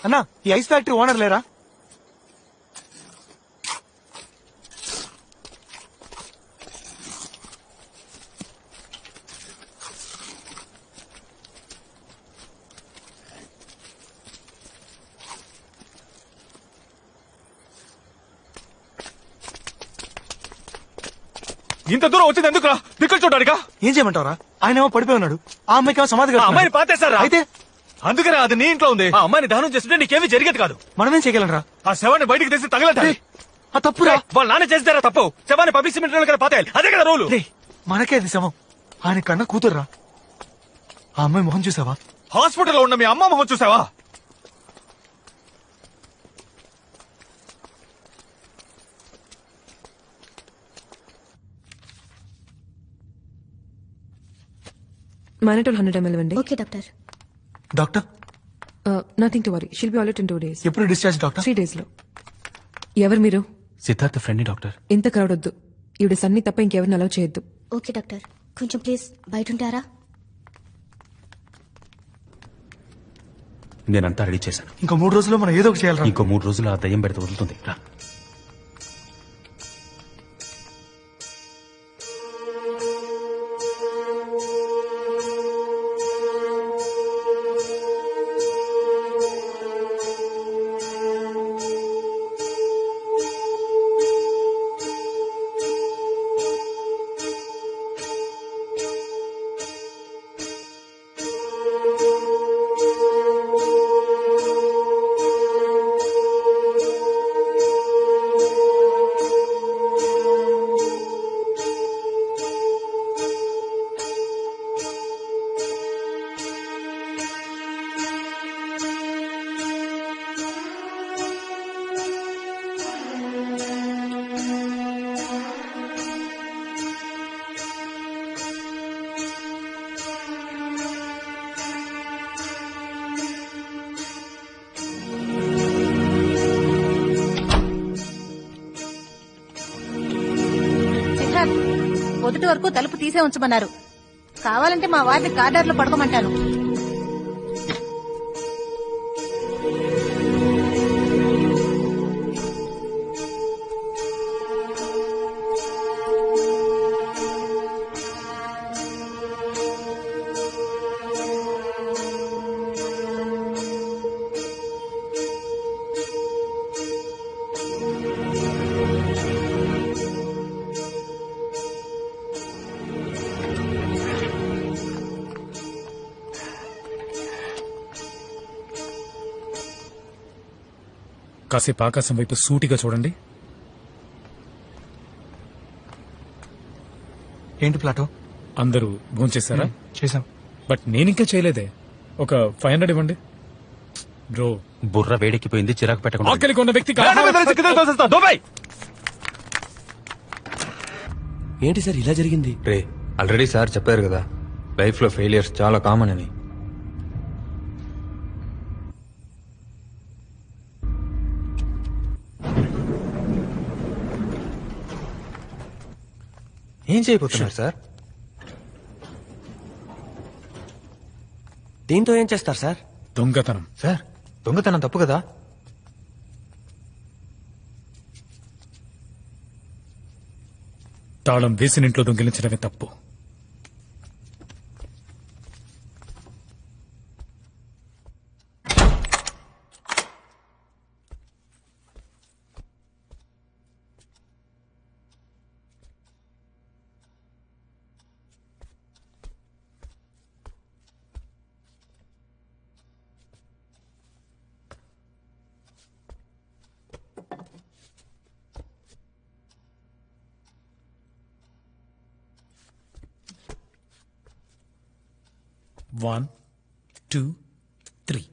అన్నా ఈ ice factory owner లేరా? ఇంత దూరం వచ్చింది ఎందుకురా? దిక్కులు చూడడానికా? ఏం చేయమంటావరా? ఆయన ఏమో పడిపోయి ఉన్నాడు, ఆ అమ్మాయికి ఏమో సమాధి కడుతున్నాడు. అమ్మాయిని పాతేశారా? అయితే అందుకనే అది నీ ఇంట్లో ఉంది. ఆ అమ్మాయిని దహనం చేస్తుంటే నీకేమీ జరిగేది కాదు. మనమేం చేయగలరా? ఆ శవాన్ని బయటికి తీసి తగలటాలి. ఆ తప్పురా. వాళ్ళ నాన్న చేస్తారా తప్పు? శవాన్ని పబ్లిక్ సిమెంట్ కదా పాతేయాలి, అదే కదా రూలు. మనకే అది శవం, ఆయన కన్నా కూతుర్రా. ఆ అమ్మాయి మొహం చూసావా? హాస్పిటల్లో ఉన్న మీ అమ్మ మొహం చూసావా? Mannitol 100 ml ఇవ్వండి. Okay doctor. Doctor nothing to worry, she'll be all in 2 days. ఎప్పుడు డిశ్చార్జ్ డాక్టర్? 3 days లో. ఎవరు మీరు? Siddhartha friend doctor. ఇంత క్రౌడ్ వద్దు. ఈవిడ సన్ని తప్ప ఇంకెవరిని అలౌ చేయొద్దు. ఓకే డాక్టర్, కొంచెం ప్లీజ్ బయట ఉంటారా? నేనంతా రెడీ చేశాను. ఇంకో 3 రోజుల్లో మనం ఏదో ఒకటి చేయాలరా. ఇంకో 3 రోజులు ఆ దయ్యం పెడితే వదులుతుంది. రా. పొద్దుటి వరకు తలుపు తీసే ఉంచమన్నారు. కావాలంటే మా వారిని కార్డర్లో పడుకోమంటాను. కాసేపు ఆకాశం వైపు సూటిగా చూడండి. ఏంటి ప్లాటో? అందరూ భోంచేశారా? చేశాం. బట్ నేనింకా చేయలేదే. ఒక 500 ఇవ్వండి బ్రో. బుర్ర వేడెక్కిపోయింది, చిరాకు పెట్టకుండా. ఆకలికి ఉన్న వ్యక్తికి ఏంటి సార్ ఇలా జరిగింది? రే, ఆల్రెడీ సార్ చెప్పారు కదా, లైఫ్ లో ఫెయిలియర్స్ చాలా కామన్ అని. ఏం చేయబోతున్నారు సార్? దీంతో ఏం చేస్తారు సార్? దొంగతనం. సార్, దొంగతనం తప్పు కదా? తాళం వేసిన ఇంట్లో దొంగిలించడమే తప్పు. One, 2, 3.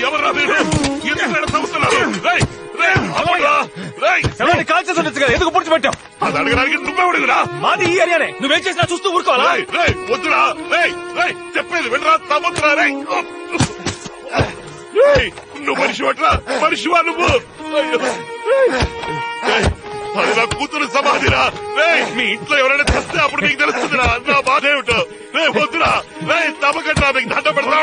ఎవరా మీరు? ఎందుకు ఇక్కడ తవ్వుతున్నారు? ఎందుకు పూడ్చిపెట్టావు? అది అడగడానికి నువ్వెవడుగురా? మాది ఈ ఏరియానే, నువ్వేం చేసినా చూస్తూ ఊరుకోవాలా? వద్దురా, చెప్పేది వినరా, తవ్వుతురా. నువ్వు మనిషి పట్రా, మనిషివా నువ్వు? అది నా కూతురు సమాధిరా. మీ ఇంట్లో ఎవరైనా తెస్తే అప్పుడు నీకు తెలుస్తుందిరా నా బాధ ఏమిటో. వద్దురా, తవ్వకండి, మీకు దండ పెడతా.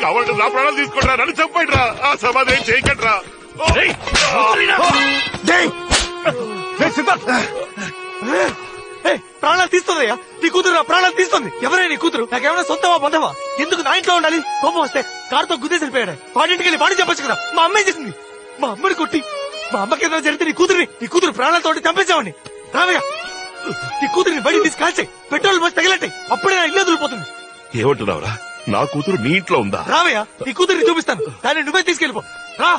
కావాలంటే నా ప్రాణాలు తీసుకుంటారా, నన్ను చంపండి రా. ఆ సమాధి ఏం చేయకండి రా. ప్రాణాలు తీస్తుందయ్యా, నీ కూతురు నా ప్రాణాలు తీస్తుంది. ఎవరైనా నీ కూతురు నాకేమైనా సొంతమా బంధమా? ఎందుకు నా ఇంట్లో ఉండాలి? కోపం వస్తే కారుతో గుద్దేసి వెళ్ళిపోయాడు. వాడింటికి వెళ్ళి వాడి చెప్పొచ్చు కదా. మా అమ్మాయి చేసింది. మా అమ్మని కొట్టి మా అమ్మకి ఏదైనా జరిగితే నీ కూతురు ప్రాణాలతో చంపేసావండి. రావయ్యా, నీ కూతురిని బయటికి తీసి కాల్చాయి, పెట్రోల్ పోసి తగిలట్టాయి. అప్పుడే నా ఇల్లు వదిలిపోతుంది. ఏమంటున్నావురా? నా కూతురు నీ ఇంట్లో ఉందా? రావయ్యా, నీ కూతురిని చూపిస్తాను, దాన్ని నువ్వే తీసుకెళ్ళిపో. రా.